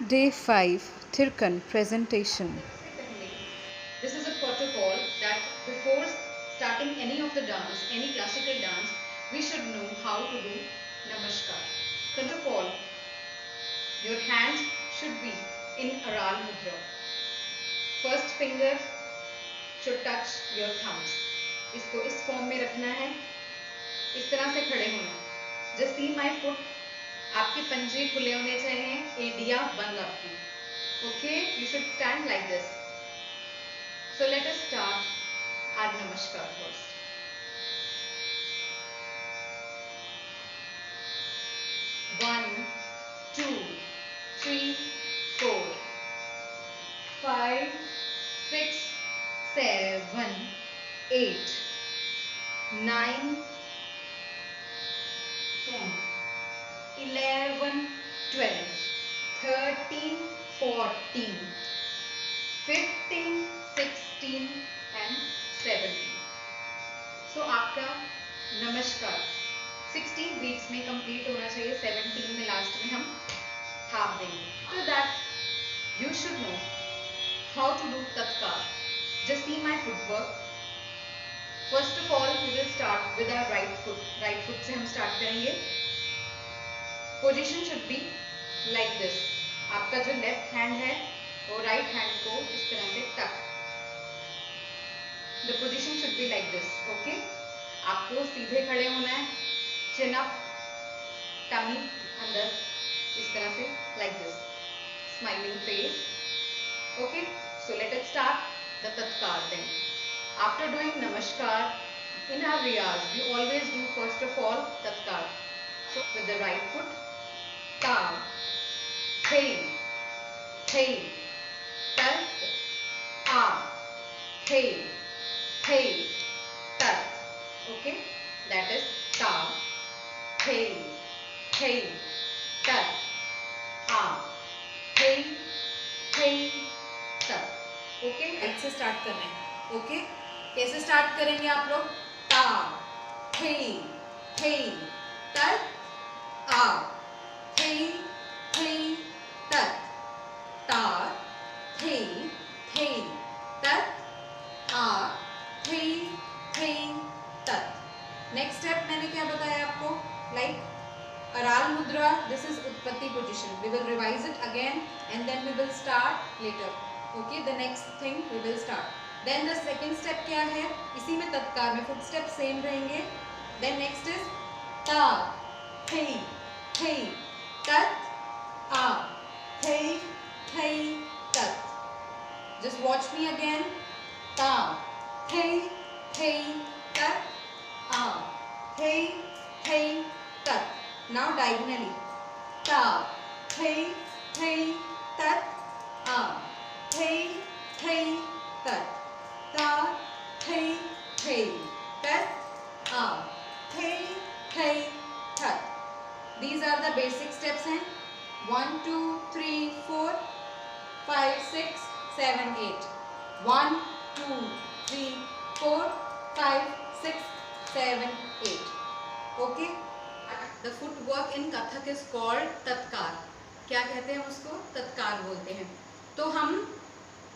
Day 5 Thirkan Presentation. This is a protocol that before starting any of the dance, any classical dance, we should know how to do Namaskar. First of all, your hands should be in Aral Mudra. First finger should touch your thumbs. इसको इस form में रखना है, इस तरह से खड़े होना. Just see my foot. आपके पंजे खुले होने चाहिए, एडियां बंद आपकी. Okay, you should stand like this. So let us start our Namaskar first. 1, 2, 3, 4, 5, 6, 7, 8, 9, 10, 11, 12, 13, 14, 15, 16 and 17. So आपका नमस्कार 16 बीट्स में कंप्लीट होना चाहिए, 17 में लास्ट में हम थाप देंगे. So that you should know how to do tatkar. Just see my footwork. First of all we will start with our right foot. Right foot से हम start करेंगे. Position should be like this. आपका जो left hand है वो right hand को इस तरह से टक. The position should be like this. Okay? आपको सीधे खड़े होना है. Chin up, tummy अंदर इस तरह से like this. Smiling face. Okay? So let us start the tatkar then. After doing namaskar in our riyaz, we always do first of all tatkar. So with the right foot, ta, hey, hey, tat, a, hey, hey, tat. Okay? That is ta, hey, hey, tat, a, hey, hey, tat. Okay? ऐसे start करना है. Okay, कैसे start करेंगे आप लोग? ता, हे, हे, तत, आ, हे, हे, तत, ता, हे, हे, तत, आ, हे, हे, तत. नेक्स्ट स्टेप मैंने क्या बताया आपको? लाइक अराल मुद्रा, दिस इज उत्पत्ति position. We will revise it again and then we will start later. Okay, the next thing we will start. Then the second step क्या है? इसी में तत्कार में फुट स्टेप सेम रहेंगे. देन नेक्स्ट इज ता, हे, हे, तत, आ, हे, हे, तत. Just watch me again. ता, हे, हे, तत, आ, हे, हे, तत. Now diagonally. ता, हे, हे, तत, आ, हे, हे, तत. Ta, hey, hey, tat, a, hey, hey, tat. These are the basic steps हैं. 1, 2, 3, 4, 5, 6, 7, 8. 1, 2, 3, 4, 5, 6, 7, 8. Okay? The footwork in Kathak is called tatkar. क्या कहते हैं उसको? तत्कार बोलते हैं. तो हम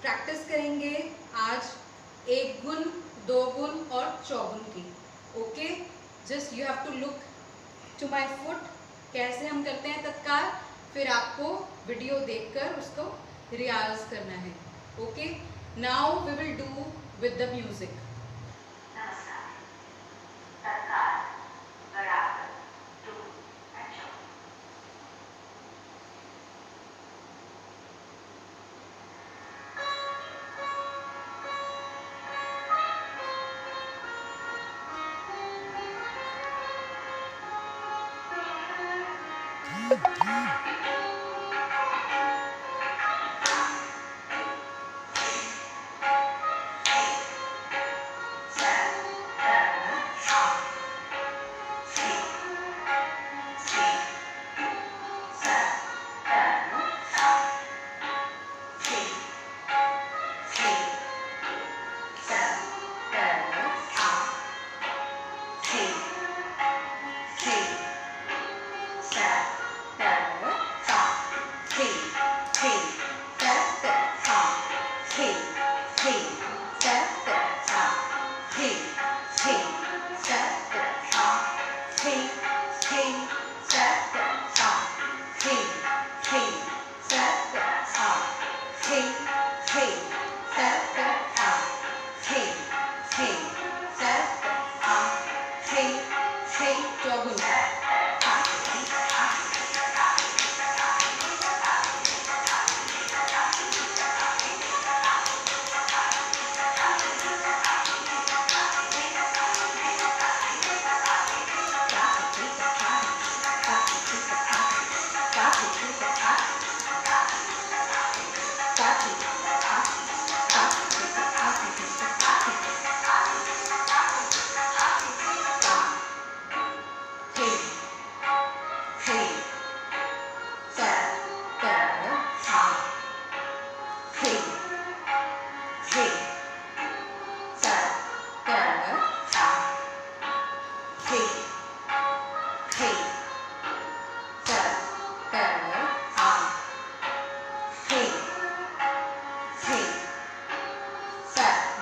प्रैक्टिस करेंगे आज एक गुण, दो गुण और चौगुन की. Okay, just you have to look to my foot. कैसे हम करते हैं तत्कार, फिर आपको वीडियो देखकर उसको रियाज करना है. Okay, now we will do with the music.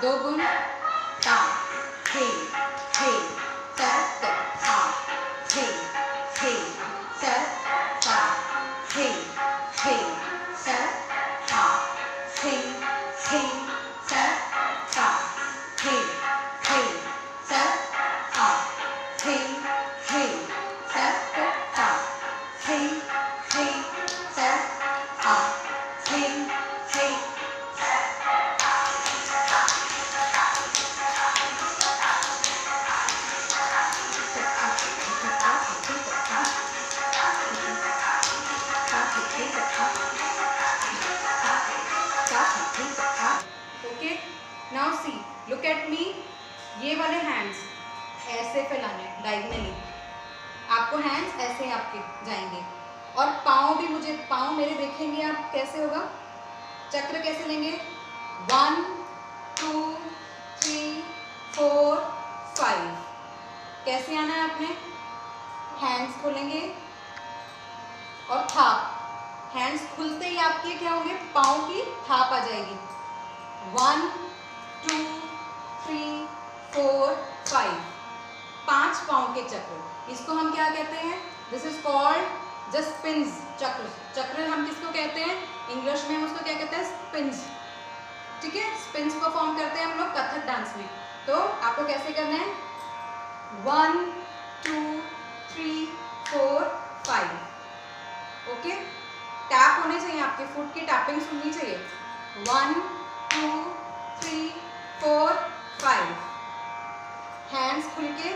दो गुण ता थे थे तर ता थे थे तर ता थे थे तर ता थे थे तर ता थे थे तर ता थे थे तर ता थे थे तर ता थे थे okay now see look at me ये वाले हैंड्स ऐसे फैलाने डायगनली आपको हैंड्स ऐसे आपके जाएंगे और पाँव भी मुझे पाँव मेरे देखेंगे आप कैसे होगा चक्र कैसे लेंगे 1 2 3 4 5 कैसे आना है आपने हैंड्स खोलेंगे और थाप हैंड्स खुलते ही आपके क्या होंगे पाँव की थाप आ जाएगी 1 2 3 4 5 5 पाँव के चक्र इसको हम क्या कहते हैं this is called just spins चक्र चक्र हम किसको कहते हैं इंग्लिश में हम उसको क्या कहते हैं स्पिन्स ठीक है स्पिन्स को फॉर्म करते हैं हम लोग कथक डांस में तो आपको कैसे करना है 1 2 3 4 5 ओके टैप होने चाहिए आपके फुट की टैपिंग सुननी चाहिए 1 2 3 4 5 हैंड्स खुल के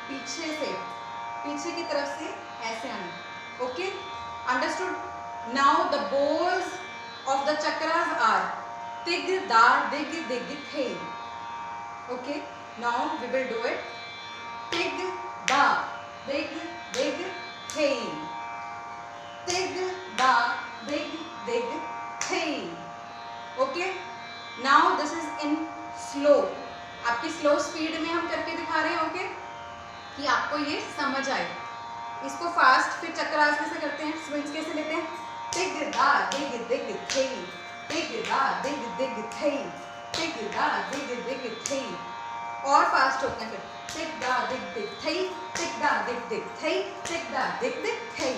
पीछे की तरफ से ऐसे आना okay understood now the bols of the chakras are तिग दा दिग दिग थे okay now we will do it तिग दा दिग दिग थे तिग दा दिग दिग थे okay now this is in slow आपकी स्लो स्पीड में हम करके दिखा रहे हैं ओके कि आपको ये समझ आए इसको फास्ट फिर चक्रास कैसे करते हैं स्विंग्स कैसे लेते हैं तिग दा दिग दिग थे तिग दा दिग दिग थे तिग दा दिग दिग थे और फास्ट होते हैं फिर तिग दा दिग दिग थे तिग दा दिग दिग थे तिग दा दिग दिग थे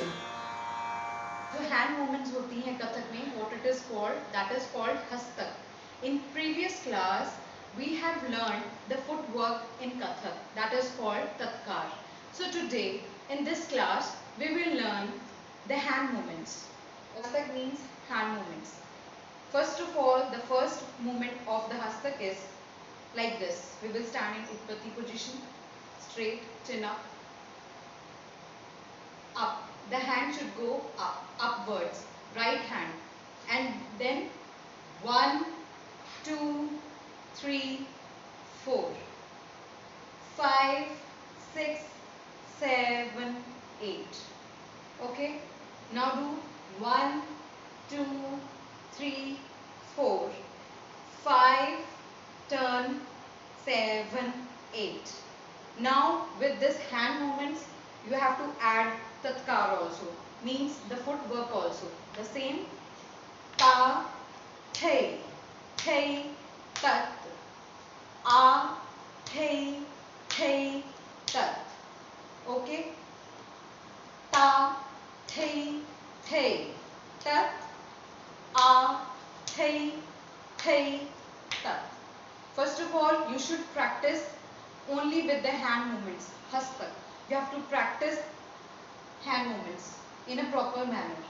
जो हैंड मूवमेंट्स होती हैं कथक में what it is called that is called hastak in previous class we have learned the footwork in Kathak that is called Tatkar. So today in this class we will learn the hand movements. Hastak means hand movements. First of all the first movement of the Hastak is like this. We will stand in Utpatti position, straight, chin up, up. The hand should go up, upwards, right hand and then 1 2 3 4 5 6 7 8 okay now do 1 2 3 4 5 turn 7 8 now with this hand movements you have to add tatkar also means the footwork also the same ta the tat a the tat okay ta the tat a the tat first of all you should practice only with the hand movements hastak you have to practice hand movements in a proper manner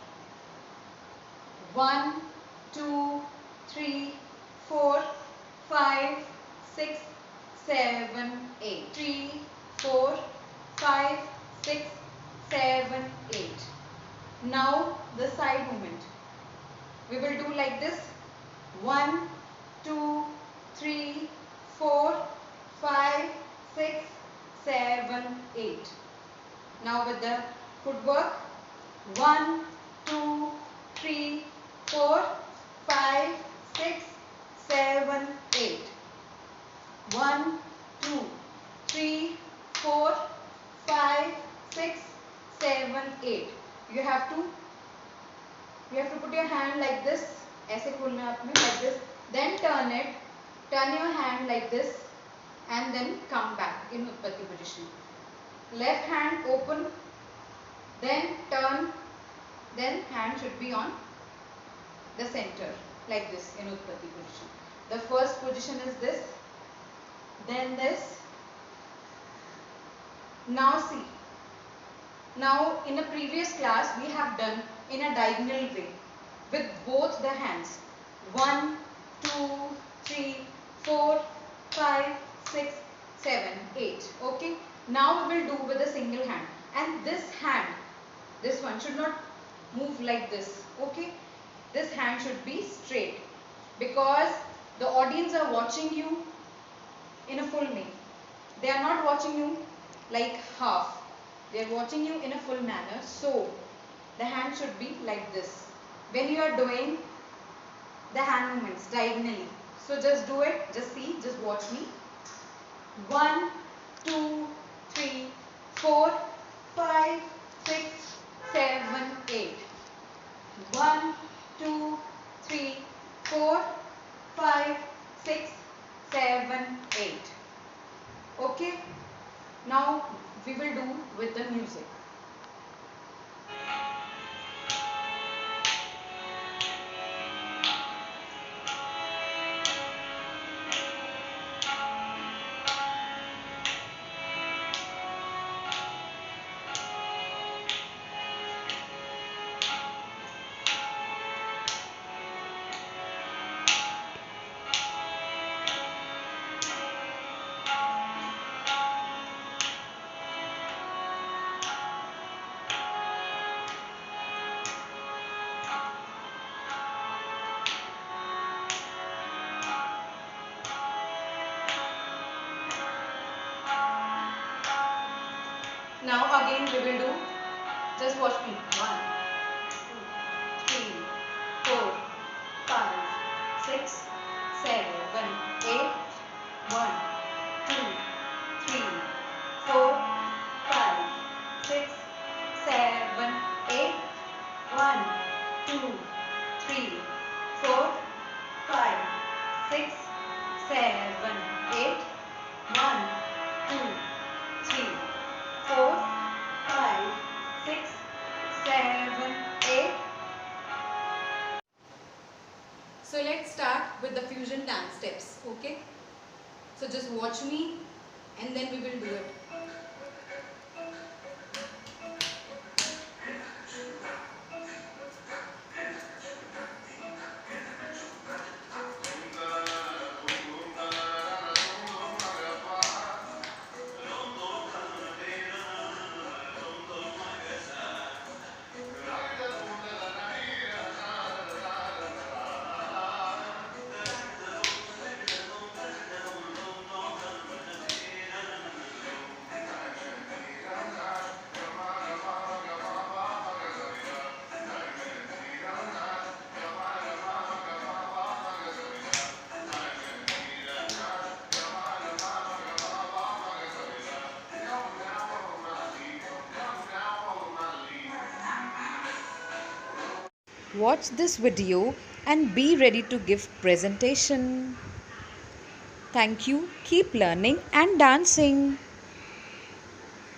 1 2 3 4 5 6 7 8 3 4 5 6 7 8 now the side movement we will do like this 1 2 3 4 5 6 7 8 now with the footwork 1 2 3 4 5 6 7 8 1 2 3 4 5 6 7 8 you have to put your hand like this ऐसे खोलना है आपने like this then turn it turn your hand like this and then come back in Utpatti position. Left hand open, then turn, then hand should be on the center like this in Utpatti position. The first position is this, then this. Now see, now in a previous class we have done in a diagonal way with both the hands. 1, 2, 3, 4, 5, 6, 7, 8. Okay. Now we will do with a single hand. And this hand, this one should not move like this. Okay. This hand should be straight because the audience are watching you in a full way. They are not watching you like half. They are watching you in a full manner. So the hand should be like this. When you are doing the hand movements diagonally. So just do it. Just see. Just watch me. 1, 2, 3, 4, 5, 6, 7, 8. 1, 2, 3, 4, 5, 6, 7, 8. Okay. Now we will do with the music. Now again we will do, just watch me. 1, 2, 3, 4, 5, 6, 7, 8. 1, 2, 3, 4, 5, 6, 7, 8. 1, 2, 3, 4, 5, 6, 7, 8. 1, 2, 3, 4, 5, 6, 7, 8. So let's start with the fusion dance steps. Okay. So just watch me and then we will do it. Watch this video and be ready to give presentation. Thank you. Keep learning and dancing.